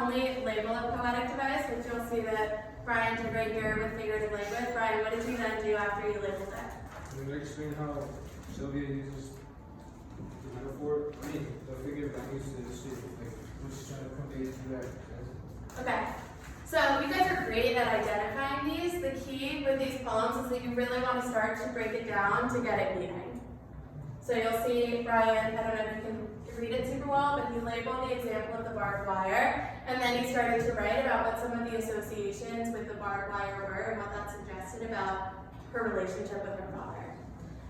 only label a poetic device, which you'll see that Brian did right here with figurative language. Brian, what did you then do after you labeled it? I'm going to explain how Sylvia uses the metaphor, the figurative language to see like what she's trying to convey through that. Okay. So you guys are great at identifying these. The key with these poems is that you really want to start to break it down to get it meaning. So you'll see Brian, I don't know if you can read it super well, but he labeled the example of the barbed wire, and then he started to write about what some of the associations with the barbed wire were and what that suggested about her relationship with her father.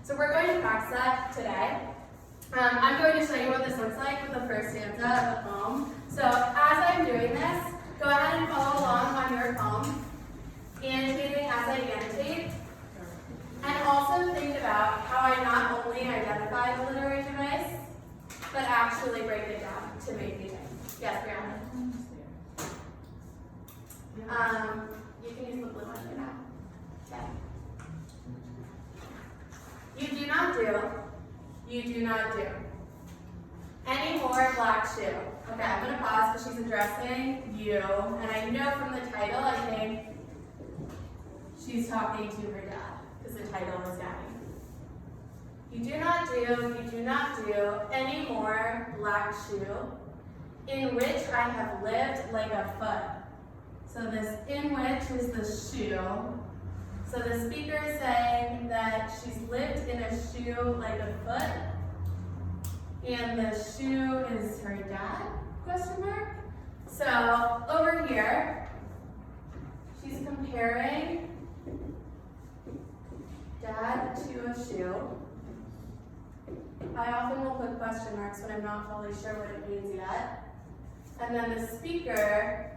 So we're going to practice that today. I'm going to show you what this looks like with the first stanza of the poem. So as I'm doing this, go ahead and follow along on your poem, annotating as I annotate. And also think about how I not only identify the literary device, but actually break it down to make meaning. Yes, Brianna? You can use the blue one for now. Okay. You do not do any more black shoe. Okay, I'm going to pause because she's addressing you, and I know from the title, I think she's talking to her dad, because the title is Daddy. You do not do any more black shoe, in which I have lived like a foot. So this in which is the shoe. So the speaker is saying that she's lived in a shoe like a foot, and the shoe is her dad, question mark. So over here, she's comparing dad to a shoe. I often will put question marks when I'm not fully sure what it means yet. And then the speaker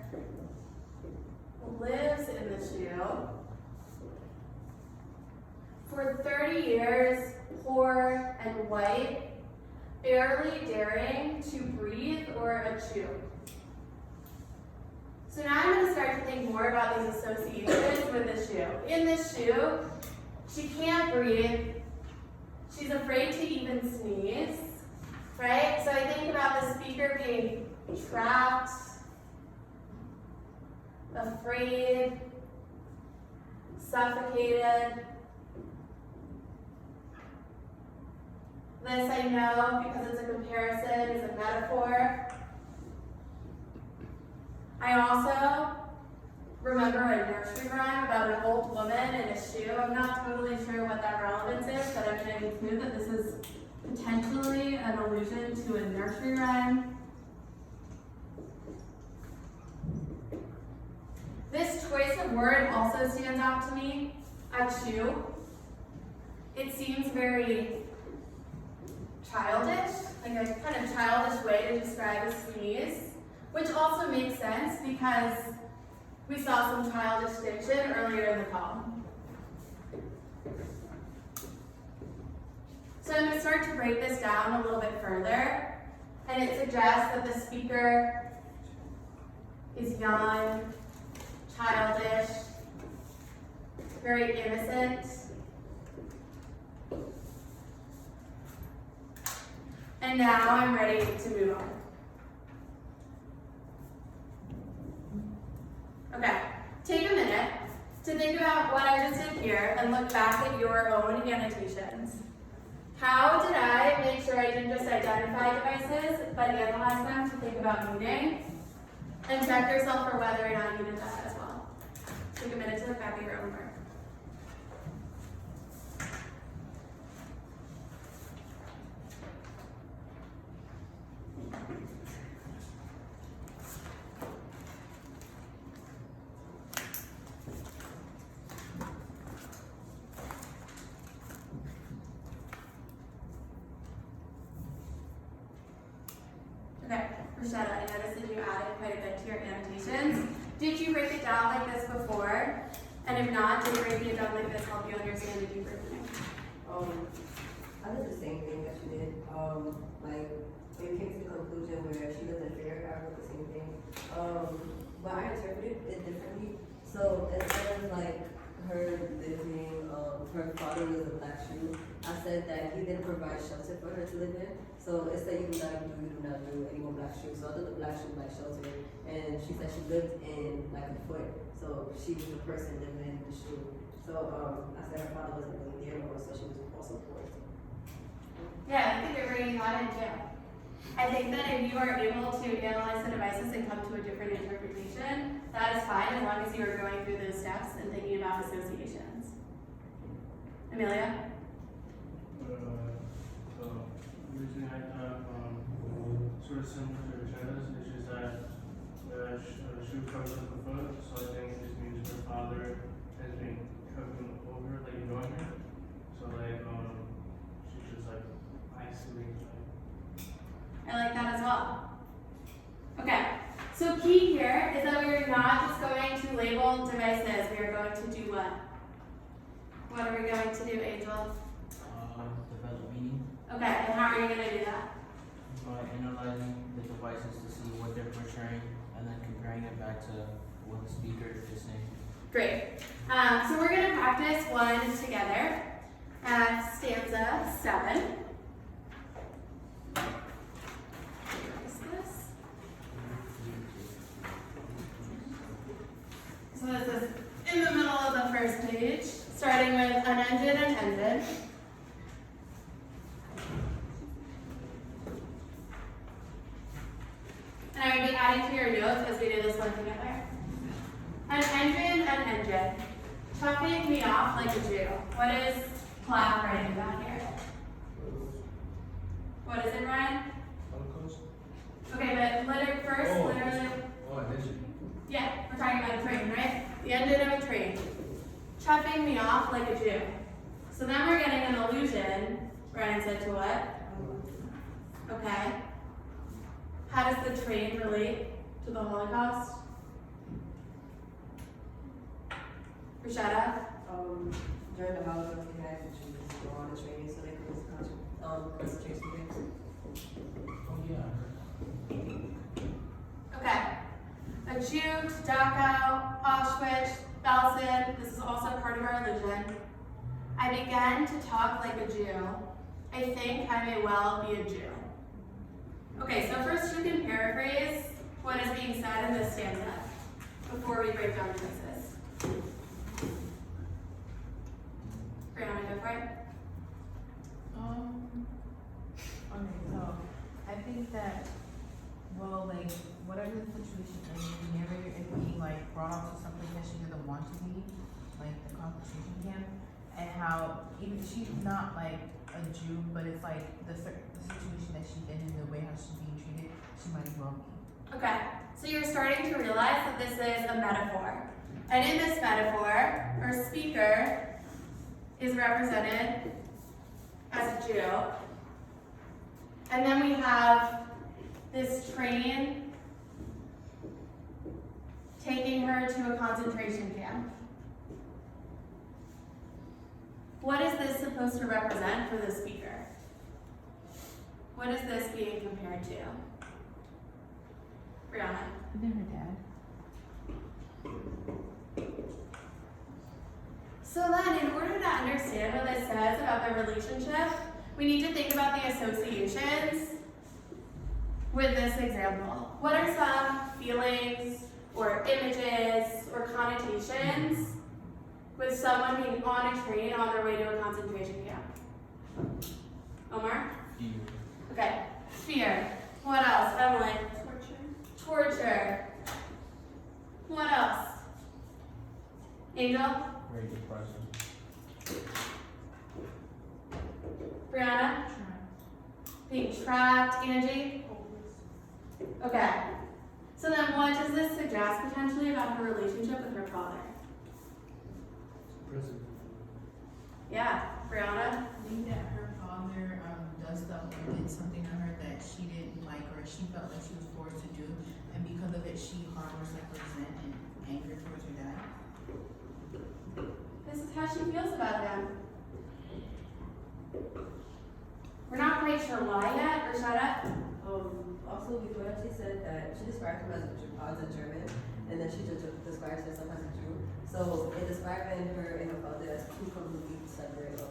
lives in the shoe. For 30 years, poor and white, barely daring to breathe or chew. So now I'm going to start to think more about these associations with the shoe. In this shoe, she can't breathe. She's afraid to even sneeze, right? So I think about the speaker being trapped, afraid, suffocated. This I know, because it's a comparison, is a metaphor. I also remember a nursery rhyme about an old woman in a shoe. I'm not totally sure what that relevance is, but I'm going to include that this is potentially an allusion to a nursery rhyme. This choice of word also stands out to me, a shoe. It seems very childish, like a kind of childish way to describe a sneeze, which also makes sense because we saw some childish diction earlier in the poem. So I'm going to start to break this down a little bit further, and it suggests that the speaker is young, childish, very innocent. And now I'm ready to move on. Okay, take a minute to think about what I just did here and look back at your own annotations. How did I make sure I didn't just identify devices, but analyze them to think about meaning? And check yourself for whether or not you did that as well. Take a minute to look back at your own work. Okay, Rashetta, I noticed that you added quite a bit to your annotations. Did you break it down like this before? And if not, did breaking it down like this help you understand a deeper meaning? I did the same thing that you did. Like, it came to the conclusion where she doesn't figure it out with the same thing. But I interpreted it differently. So instead of like her living, her father was a black Jew. I said that he didn't provide shelter for her to live in. So it said you do not do any more black shoes. So I thought the black shoe like shelter. And she said she lived in like a foot. So she was the person living in the shoe. So I said her father wasn't really there anymore, so she was also forced. Yeah, I think you're bringing that in too. I think that if you are able to analyze the devices and come to a different interpretation, that is fine as long as you are going through those steps and thinking about associations. Amelia? So usually I have sort of similar to Rechetta's, it's just that the shoe covers up the foot, so I think it just means her father has been covering over, like ignoring her. So like she's just like isolated. I like that as well. Okay, so key here is that we are not just going to label devices, we are going to do what? What are we going to do, Angel? Develop meaning Okay, and how are you going to do that? by analyzing the devices to see what they're portraying and then comparing it back to what the speaker is saying. Great. So we're going to practice one together at stanza 7. So this is in the middle of the first page, starting with unended and ended. And I would be adding to your notes as we do this one together. An engine, chuffing me off like a Jew. What is Plath writing about here? What is it, Ryan? Holocaust? Okay, but literally. Oh, I mentioned. Yeah, we're talking about a train, right? The engine of a train. Chuffing me off like a Jew. So then we're getting an allusion, Ryan said, to what? Okay. How does the train relate to the Holocaust? Rashada? During the Holocaust, they had the Jews go on the training so they could concentration camps. Oh yeah. Okay. A Jew, Dachau, Auschwitz, Belsen, this is also part of our religion. I began to talk like a Jew. I think I may well be a Jew. Okay, so first you can paraphrase what is being said in this stanza before we break down choices. Brianna, go for it. Okay, so I think that, well, like, whatever the situation is, the narrator is being like brought up to something that she doesn't want to be, like the concentration camp, and how even she's not like a Jew, but it's like the situation that she's in and the way how she's being treated, she might as well be. Okay, so you're starting to realize that this is a metaphor. And in this metaphor, our speaker is represented as a Jew. And then we have this train taking her to a concentration camp. What is this supposed to represent for the speaker? What is this being compared to? Brianna? And then her dad. So then, in order to understand what this says about the relationship, we need to think about the associations with this example. What are some feelings or images or connotations with someone being on a train on their way to a concentration camp? Omar? Fear. Okay. Fear. What else? Evelyn? Torture. What else? Angel? Very depressing. Brianna? Being trapped. Angie? Okay. So then what does this suggest potentially about her relationship with her father? Prison. Yeah. Brianna? I think that her father does stuff or did something to her that she didn't like or she felt like she was forced to do, and because of it she harbors like resent and anger towards her dad. This is how she feels about him. We're not quite sure why yet, or shut up. Also also before that she said that she described him as a German, and then she just describes herself as a Jew. So in describing her and her father as two completely separate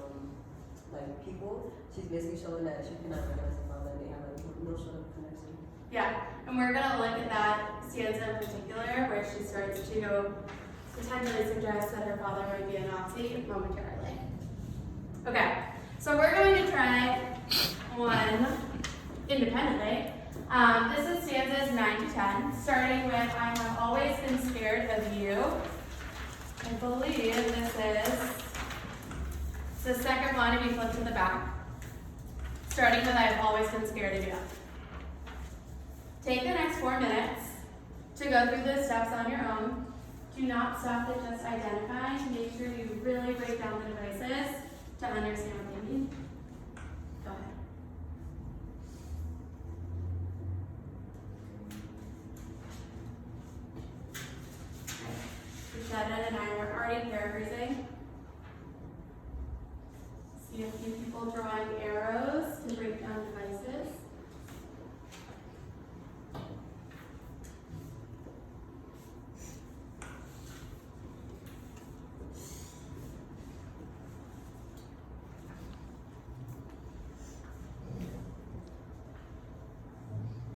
like people, she's basically showing that she cannot recognize her father and they have like no sort of connection. Yeah, and we're gonna look at that stanza in particular where she starts to potentially suggest that her father might be a Nazi momentarily. Okay, so we're going to try one independently. This is stanzas 9 to 10, starting with I have always been scared of you. I believe this is the second one if you flip to the back. Starting with I have always been scared of you. Take the next 4 minutes to go through the steps on your own. Do not stop at just identifying. Make sure you really break down the devices to understand what they mean. Go ahead. Shannon and I were already paraphrasing. See a few people drawing arrows to break down